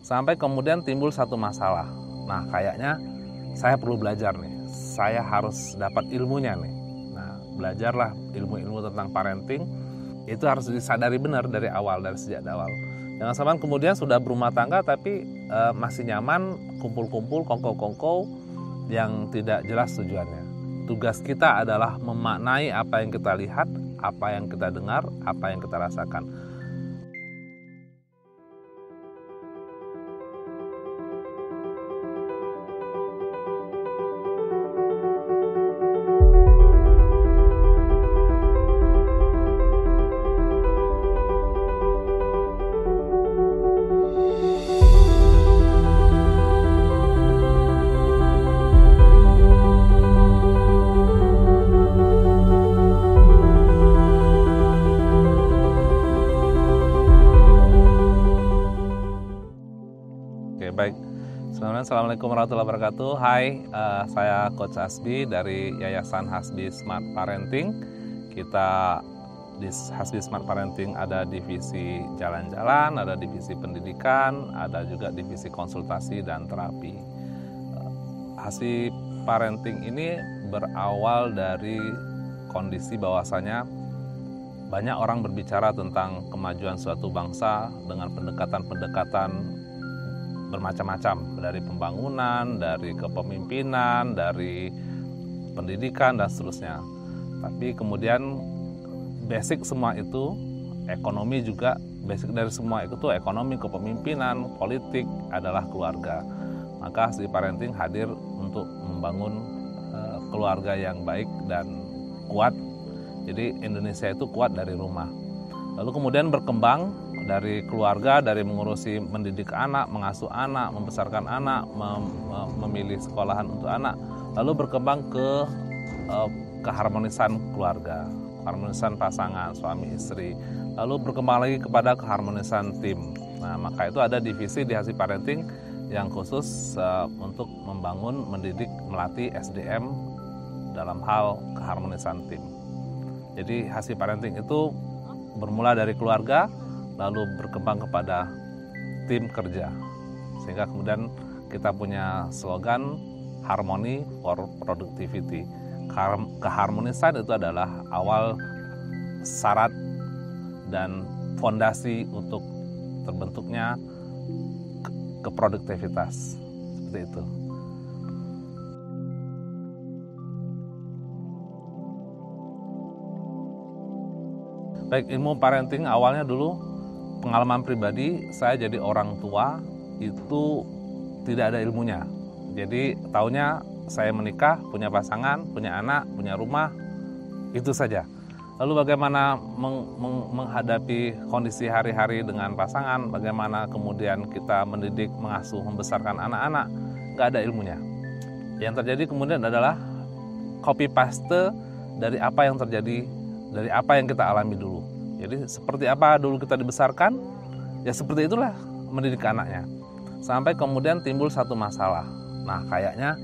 Sampai kemudian timbul satu masalah. Nah, kayaknya saya perlu belajar nih. Saya harus dapat ilmunya nih. Nah, belajarlah ilmu-ilmu tentang parenting. Itu harus disadari benar dari awal, dari sejak awal. Jangan sampai kemudian sudah berumah tangga tapi masih nyaman kumpul-kumpul, kongkow-kongkow yang tidak jelas tujuannya. Tugas kita adalah memaknai apa yang kita lihat, apa yang kita dengar, apa yang kita rasakan. Oke, baik. Assalamualaikum warahmatullahi wabarakatuh. Hai, saya Coach Hasbi dari Yayasan Hasbi Smart Parenting. Kita di Hasbi Smart Parenting ada divisi jalan-jalan, ada divisi pendidikan, ada juga divisi konsultasi dan terapi. Hasbi Parenting ini berawal dari kondisi bahwasanya banyak orang berbicara tentang kemajuan suatu bangsa dengan pendekatan-pendekatan bermacam-macam, dari pembangunan, dari kepemimpinan, dari pendidikan dan seterusnya. Tapi kemudian basic semua itu, ekonomi juga, basic dari semua itu tuh ekonomi, kepemimpinan, politik adalah keluarga. Maka Hasbi Parenting hadir untuk membangun keluarga yang baik dan kuat. Jadi Indonesia itu kuat dari rumah. Lalu kemudian berkembang dari keluarga, dari mengurusi mendidik anak, mengasuh anak, membesarkan anak, memilih sekolahan untuk anak, lalu berkembang ke keharmonisan keluarga, keharmonisan pasangan, suami istri, lalu berkembang lagi kepada keharmonisan tim. Nah, maka itu ada divisi di Hasbi Parenting yang khusus untuk membangun, mendidik, melatih SDM dalam hal keharmonisan tim. Jadi Hasbi Parenting itu bermula dari keluarga, lalu berkembang kepada tim kerja. Sehingga kemudian kita punya slogan Harmony for Productivity. Keharmonisan itu adalah awal syarat dan fondasi untuk terbentuknya keproduktivitas. Seperti itu. Baik, ilmu parenting awalnya dulu pengalaman pribadi, saya jadi orang tua itu tidak ada ilmunya. Jadi taunya saya menikah, punya pasangan, punya anak, punya rumah, itu saja. Lalu bagaimana menghadapi kondisi hari-hari dengan pasangan, bagaimana kemudian kita mendidik, mengasuh, membesarkan anak-anak, nggak ada ilmunya. Yang terjadi kemudian adalah copy paste dari apa yang terjadi, dari apa yang kita alami dulu. Jadi seperti apa dulu kita dibesarkan, ya seperti itulah mendidik anaknya. Sampai kemudian timbul satu masalah. Nah, kayaknya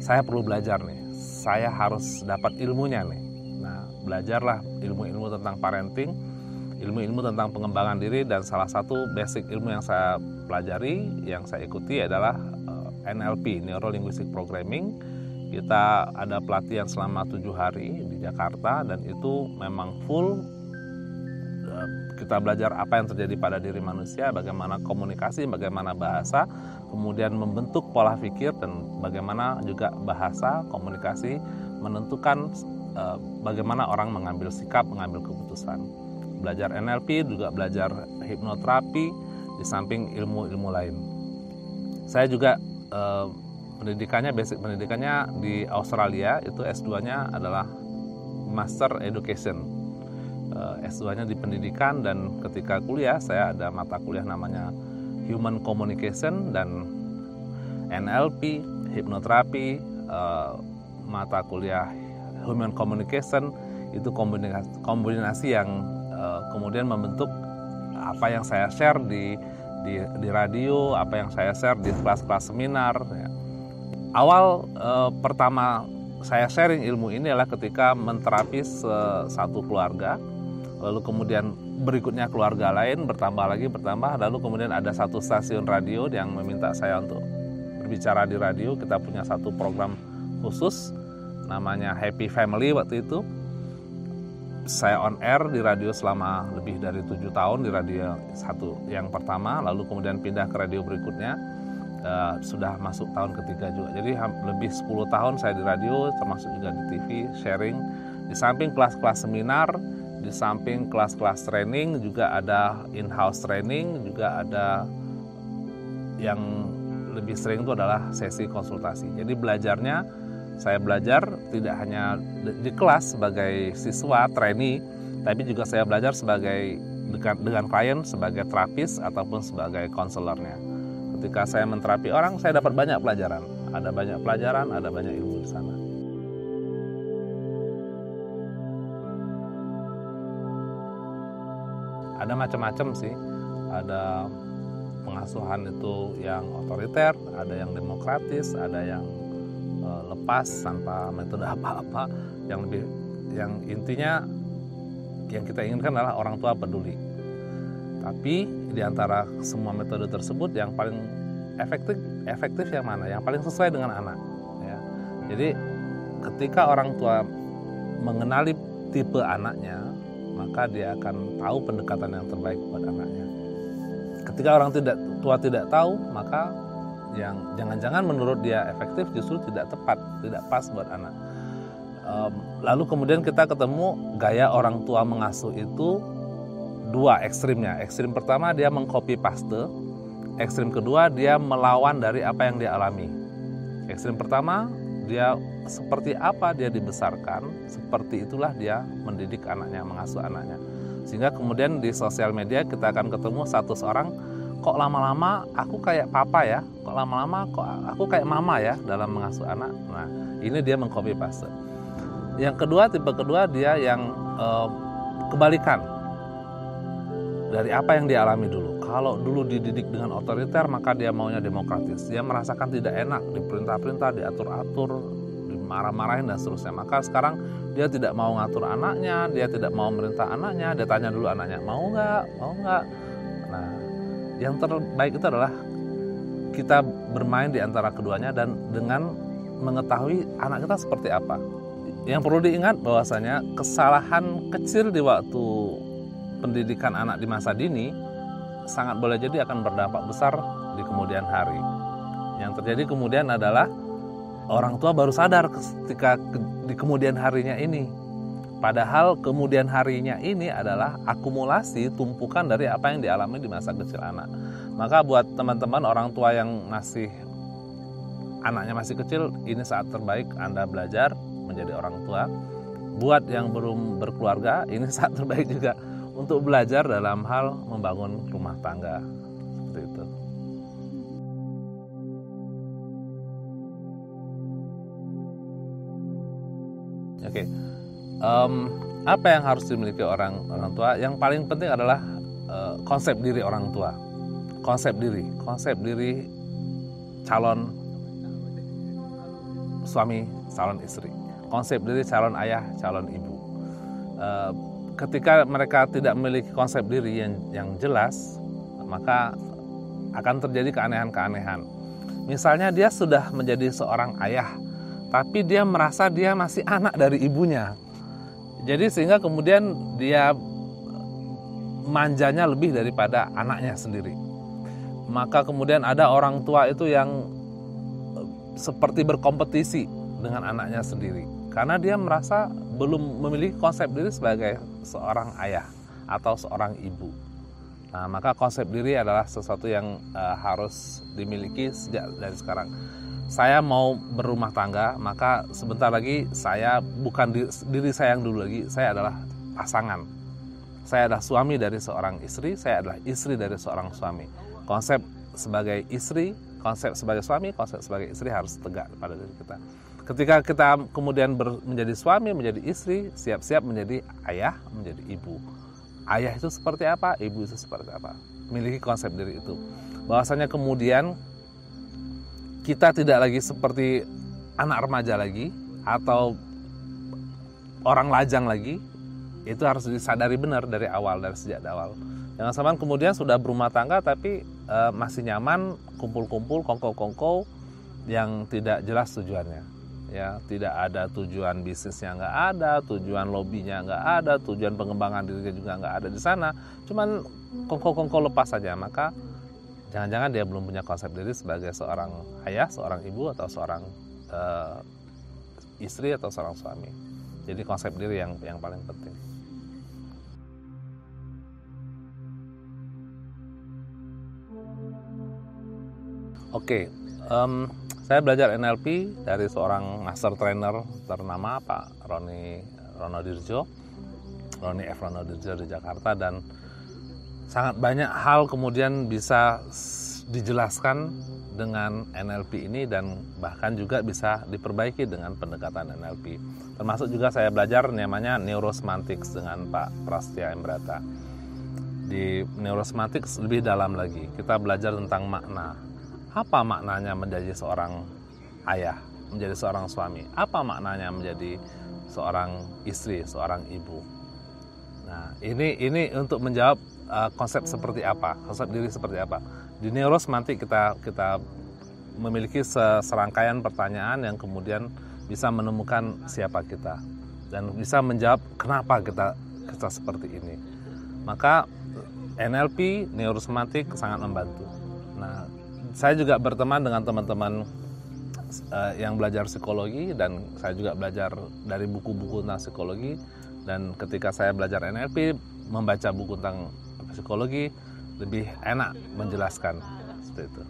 saya perlu belajar nih. Saya harus dapat ilmunya nih. Nah, belajarlah ilmu-ilmu tentang parenting, ilmu-ilmu tentang pengembangan diri, dan salah satu basic ilmu yang saya pelajari, yang saya ikuti adalah NLP, Neuro Linguistic Programming. Kita ada pelatihan selama 7 hari di Jakarta dan itu memang full. Kita belajar apa yang terjadi pada diri manusia, bagaimana komunikasi, bagaimana bahasa, kemudian membentuk pola pikir, dan bagaimana juga bahasa, komunikasi menentukan bagaimana orang mengambil sikap, mengambil keputusan. Belajar NLP, juga belajar hipnoterapi, di samping ilmu-ilmu lain. Saya juga pendidikannya, basic pendidikannya di Australia, itu S2-nya adalah Master Education. S2-nya di pendidikan, dan ketika kuliah saya ada mata kuliah namanya Human Communication dan NLP, hipnoterapi, mata kuliah Human Communication, itu kombinasi yang kemudian membentuk apa yang saya share di radio, apa yang saya share di kelas-kelas seminar. Ya. Awal pertama saya sharing ilmu ini adalah ketika menterapi satu keluarga, lalu kemudian berikutnya keluarga lain bertambah, lalu kemudian ada satu stasiun radio yang meminta saya untuk berbicara di radio. Kita punya satu program khusus namanya Happy Family. Waktu itu saya on air di radio selama lebih dari 7 tahun di radio satu yang pertama, lalu kemudian pindah ke radio berikutnya, sudah masuk tahun ketiga juga. Jadi lebih 10 tahun saya di radio, termasuk juga di TV, sharing. Di samping kelas-kelas seminar, di samping kelas-kelas training, juga ada in-house training, juga ada yang lebih sering itu adalah sesi konsultasi. Jadi belajarnya, saya belajar tidak hanya di kelas sebagai siswa, trainee, tapi juga saya belajar sebagai dengan klien sebagai terapis ataupun sebagai konselornya. Ketika saya menterapi orang, saya dapat banyak pelajaran. Ada banyak pelajaran, ada banyak ilmu di sana. Ada macam-macam sih. Ada pengasuhan itu yang otoriter, ada yang demokratis, ada yang lepas tanpa metode apa-apa. Yang intinya yang kita inginkan adalah orang tua peduli. Tapi di antara semua metode tersebut yang paling efektif yang mana? Yang paling sesuai dengan anak. Ya. Jadi ketika orang tua mengenali tipe anaknya, maka dia akan tahu pendekatan yang terbaik buat anaknya. Ketika orang tua tidak tahu, maka yang jangan-jangan menurut dia efektif justru tidak tepat, tidak pas buat anak. Lalu kemudian kita ketemu gaya orang tua mengasuh itu dua ekstrimnya. Ekstrim pertama dia mengcopy paste, ekstrim kedua dia melawan dari apa yang dia alami. Ekstrim pertama dia seperti apa dia dibesarkan, seperti itulah dia mendidik anaknya, mengasuh anaknya. Sehingga kemudian di sosial media kita akan ketemu status orang, kok lama-lama aku kayak papa ya, kok lama-lama kok aku kayak mama ya dalam mengasuh anak. Nah, ini dia mengcopy paste. Yang kedua, tipe kedua dia yang kebalikan dari apa yang dia alami dulu. Kalau dulu dididik dengan otoriter, maka dia maunya demokratis. Dia merasakan tidak enak, diperintah-perintah, diatur-atur, dimarah-marahin dan seterusnya. Maka sekarang dia tidak mau ngatur anaknya, dia tidak mau merintah anaknya, dia tanya dulu anaknya, mau nggak? Nah, yang terbaik itu adalah kita bermain di antara keduanya dan dengan mengetahui anak kita seperti apa. Yang perlu diingat bahwasanya kesalahan kecil di waktu pendidikan anak di masa dini sangat boleh jadi akan berdampak besar di kemudian hari. Yang terjadi kemudian adalah orang tua baru sadar ketika di kemudian harinya ini. Padahal kemudian harinya ini adalah akumulasi tumpukan dari apa yang dialami di masa kecil anak. Maka buat teman-teman orang tua yang anaknya masih kecil, ini saat terbaik Anda belajar menjadi orang tua. Buat yang belum berkeluarga, ini saat terbaik juga untuk belajar dalam hal membangun rumah tangga. Seperti itu. Oke. Apa yang harus dimiliki orang tua? Yang paling penting adalah konsep diri orang tua. Konsep diri calon suami, calon istri. Konsep diri calon ayah, calon ibu. Ketika mereka tidak memiliki konsep diri yang jelas, maka akan terjadi keanehan-keanehan. Misalnya dia sudah menjadi seorang ayah, tapi dia merasa dia masih anak dari ibunya. Jadi sehingga kemudian dia manjanya lebih daripada anaknya sendiri. Maka kemudian ada orang tua itu yang seperti berkompetisi dengan anaknya sendiri. Karena dia merasa belum memiliki konsep diri sebagai seorang ayah atau seorang ibu. Nah, maka konsep diri adalah sesuatu yang harus dimiliki sejak dari sekarang. Saya mau berumah tangga, maka sebentar lagi saya bukan diri saya yang dulu lagi, saya adalah pasangan. Saya adalah suami dari seorang istri, saya adalah istri dari seorang suami. Konsep sebagai istri, konsep sebagai suami, konsep sebagai istri harus tegak pada diri kita. Ketika kita kemudian menjadi suami, menjadi istri, siap-siap menjadi ayah, menjadi ibu. Ayah itu seperti apa, ibu itu seperti apa. Miliki konsep diri itu. Bahwasanya kemudian kita tidak lagi seperti anak remaja lagi atau orang lajang lagi, Itu harus disadari benar dari sejak awal. Jangan sampai kemudian sudah berumah tangga tapi masih nyaman kumpul-kumpul, kongkow-kongkow yang tidak jelas tujuannya. Ya, tidak ada tujuan bisnisnya, nggak ada tujuan lobbynya, nggak ada tujuan pengembangan dirinya juga nggak ada di sana. Cuman kongkow-kongkow lepas saja. Maka jangan-jangan dia belum punya konsep diri sebagai seorang ayah, seorang ibu, atau seorang istri atau seorang suami. Jadi konsep diri yang paling penting. Oke, saya belajar NLP dari seorang master trainer ternama Pak Roni Dirjo di Jakarta, dan sangat banyak hal kemudian bisa dijelaskan dengan NLP ini, dan bahkan juga bisa diperbaiki dengan pendekatan NLP. Termasuk juga saya belajar namanya Neurosemantics dengan Pak Prastya Embrata. Di Neurosemantics lebih dalam lagi, kita belajar tentang makna. Apa maknanya menjadi seorang ayah, menjadi seorang suami? Apa maknanya menjadi seorang istri, seorang ibu? Nah, ini untuk menjawab konsep seperti apa, konsep diri seperti apa. Di Neurosemantik kita memiliki serangkaian pertanyaan yang kemudian bisa menemukan siapa kita dan bisa menjawab kenapa kita seperti ini. Maka NLP, Neurosemantik sangat membantu. Nah, saya juga berteman dengan teman-teman yang belajar psikologi, dan saya juga belajar dari buku-buku tentang psikologi. Dan ketika saya belajar NLP, membaca buku tentang psikologi, lebih enak menjelaskan seperti itu.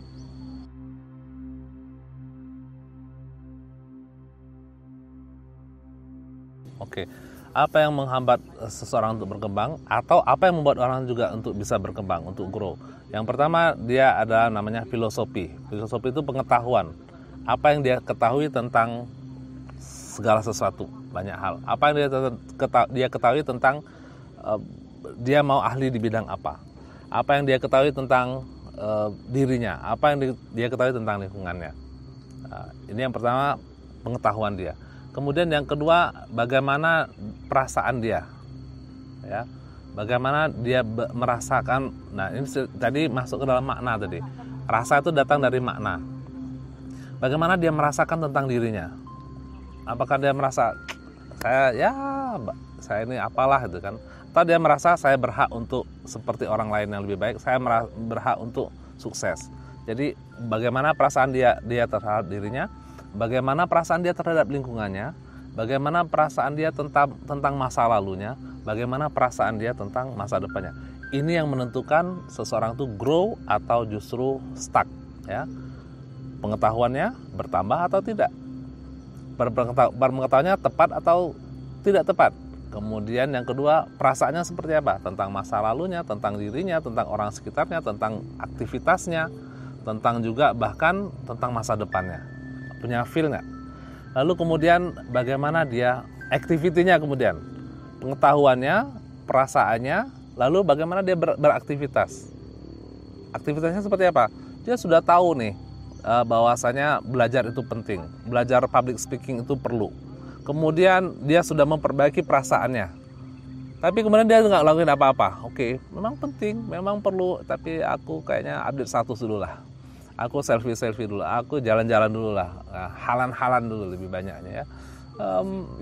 Oke, apa yang menghambat seseorang untuk berkembang, atau apa yang membuat orang juga untuk bisa berkembang, untuk grow? Yang pertama, dia ada namanya filosofi. Filosofi itu pengetahuan. Apa yang dia ketahui tentang segala sesuatu, banyak hal. Apa yang dia ketahui tentang dia mau ahli di bidang apa. Apa yang dia ketahui tentang dirinya. Apa yang dia ketahui tentang lingkungannya. Ini yang pertama, pengetahuan dia. Kemudian yang kedua, bagaimana perasaan dia, ya, bagaimana dia merasakan. Nah, ini tadi masuk ke dalam makna tadi. Rasa itu datang dari makna. Bagaimana dia merasakan tentang dirinya? Apakah dia merasa saya ini apalah itu kan? Atau dia merasa saya berhak untuk seperti orang lain yang lebih baik, saya berhak untuk sukses. Jadi bagaimana perasaan dia terhadap dirinya? Bagaimana perasaan dia terhadap lingkungannya, bagaimana perasaan dia tentang masa lalunya, bagaimana perasaan dia tentang masa depannya. Ini yang menentukan seseorang itu grow atau justru stuck, ya. Pengetahuannya bertambah atau tidak, pengetahuannya tepat atau tidak tepat. Kemudian yang kedua, perasaannya seperti apa tentang masa lalunya, tentang dirinya, tentang orang sekitarnya, tentang aktivitasnya, tentang juga bahkan tentang masa depannya. Punya feel nggak? Lalu kemudian bagaimana dia activity-nya, kemudian pengetahuannya, perasaannya, lalu bagaimana dia beraktivitas. Aktivitasnya seperti apa? Dia sudah tahu nih bahwasanya belajar itu penting, belajar public speaking itu perlu. Kemudian dia sudah memperbaiki perasaannya, tapi kemudian dia nggak lakuin apa-apa. Oke, memang penting, memang perlu, tapi aku kayaknya update status dulu lah. Aku selfie dulu, aku jalan-jalan dulu lah, halan-halan dulu lebih banyaknya ya.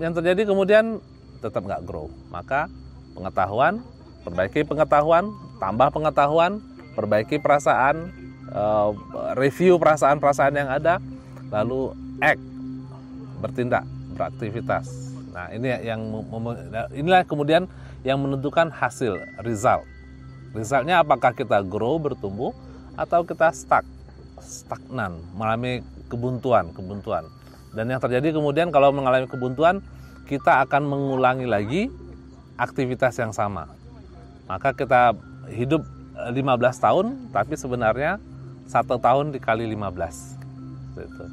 Yang terjadi kemudian tetap nggak grow. Maka pengetahuan, perbaiki pengetahuan, tambah pengetahuan, perbaiki perasaan, review perasaan-perasaan yang ada, lalu act, bertindak, beraktivitas. Nah, inilah kemudian yang menentukan hasil, result. Resultnya apakah kita grow, bertumbuh, atau kita stagnan, mengalami kebuntuan. Dan yang terjadi kemudian kalau mengalami kebuntuan, kita akan mengulangi lagi aktivitas yang sama. Maka kita hidup 15 tahun, tapi sebenarnya 1 tahun dikali 15. Gitu.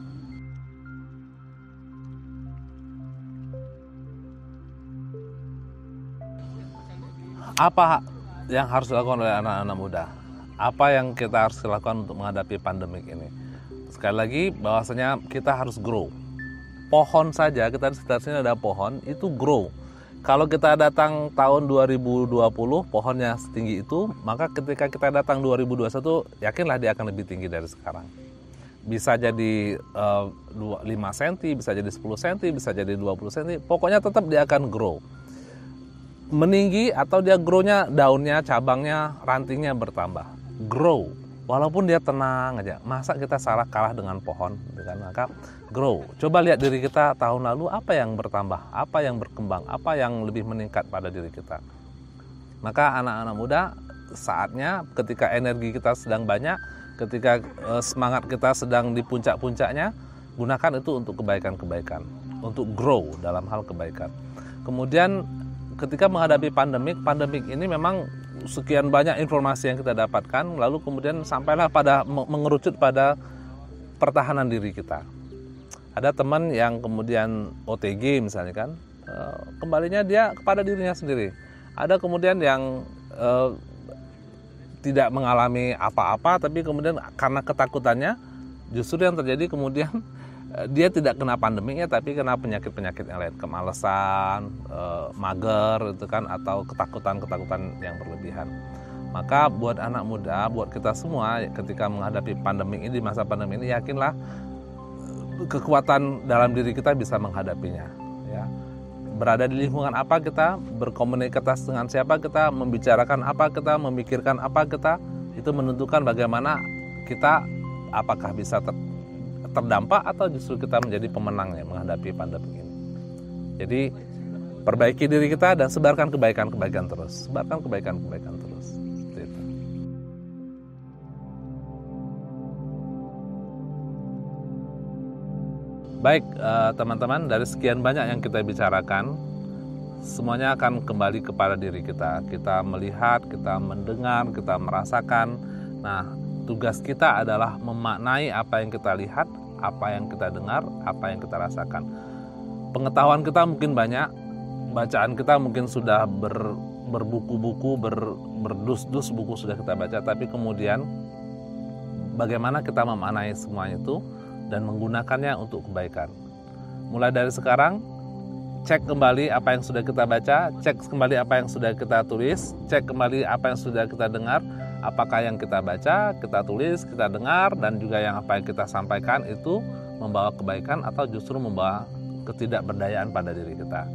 Apa yang harus dilakukan oleh anak-anak muda? Apa yang kita harus lakukan untuk menghadapi pandemik ini? Sekali lagi, bahwasanya kita harus grow. Pohon saja, kita di sekitar sini ada pohon, itu grow. Kalau kita datang tahun 2020 pohonnya setinggi itu, maka ketika kita datang 2021 yakinlah dia akan lebih tinggi dari sekarang. Bisa jadi 5 cm, bisa jadi 10 cm, bisa jadi 20 cm, pokoknya tetap dia akan grow. Meninggi atau dia grow-nya, daunnya, cabangnya, rantingnya bertambah. Grow, walaupun dia tenang aja. Masa kita salah kalah dengan pohon, kan? Maka grow. Coba lihat diri kita tahun lalu, apa yang bertambah, apa yang berkembang, apa yang lebih meningkat pada diri kita. Maka anak-anak muda, saatnya ketika energi kita sedang banyak, ketika semangat kita sedang di puncak-puncaknya, gunakan itu untuk kebaikan-kebaikan, untuk grow dalam hal kebaikan. Kemudian ketika menghadapi pandemik ini memang sekian banyak informasi yang kita dapatkan, lalu kemudian sampailah pada mengerucut pada pertahanan diri kita. Ada teman yang kemudian OTG misalnya kan, kembalinya dia kepada dirinya sendiri. Ada kemudian yang tidak mengalami apa-apa, tapi kemudian karena ketakutannya, justru yang terjadi kemudian dia tidak kena pandemiknya, tapi kena penyakit-penyakit yang lain, kemalasan, mager, itu kan, atau ketakutan-ketakutan yang berlebihan. Maka buat anak muda, buat kita semua, ketika menghadapi pandemi ini, di masa pandemi ini, yakinlah kekuatan dalam diri kita bisa menghadapinya. Ya. Berada di lingkungan apa kita, berkomunikasi dengan siapa kita, membicarakan apa kita, memikirkan apa kita, itu menentukan bagaimana kita, apakah bisa terdampak atau justru kita menjadi pemenangnya menghadapi pandemi ini. Jadi perbaiki diri kita dan sebarkan kebaikan-kebaikan terus, sebarkan kebaikan-kebaikan terus. Seperti itu. Baik teman-teman, dari sekian banyak yang kita bicarakan, semuanya akan kembali kepada diri kita. Kita melihat, kita mendengar, kita merasakan. Nah, tugas kita adalah memaknai apa yang kita lihat, apa yang kita dengar, apa yang kita rasakan. Pengetahuan kita mungkin banyak, bacaan kita mungkin sudah berbuku-buku, berdus-dus buku sudah kita baca, tapi kemudian bagaimana kita memaknai semua itu dan menggunakannya untuk kebaikan. Mulai dari sekarang, cek kembali apa yang sudah kita baca, cek kembali apa yang sudah kita tulis, cek kembali apa yang sudah kita dengar, apakah yang kita baca, kita tulis, kita dengar, dan juga yang apa yang kita sampaikan itu membawa kebaikan atau justru membawa ketidakberdayaan pada diri kita.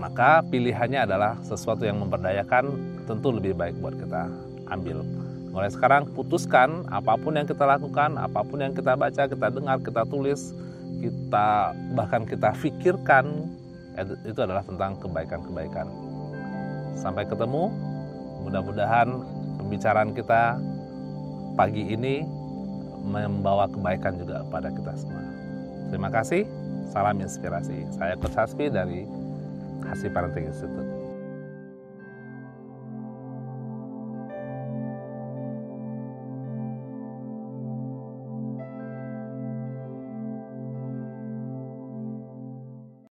Maka pilihannya adalah sesuatu yang memberdayakan, tentu lebih baik buat kita ambil. Mulai sekarang putuskan apapun yang kita lakukan, apapun yang kita baca, kita dengar, kita tulis, kita bahkan kita pikirkan, itu adalah tentang kebaikan-kebaikan. Sampai ketemu, mudah-mudahan pembicaraan kita pagi ini membawa kebaikan juga kepada kita semua. Terima kasih, salam inspirasi. Saya Coach Hasbi dari Hasbi Parenting Institute.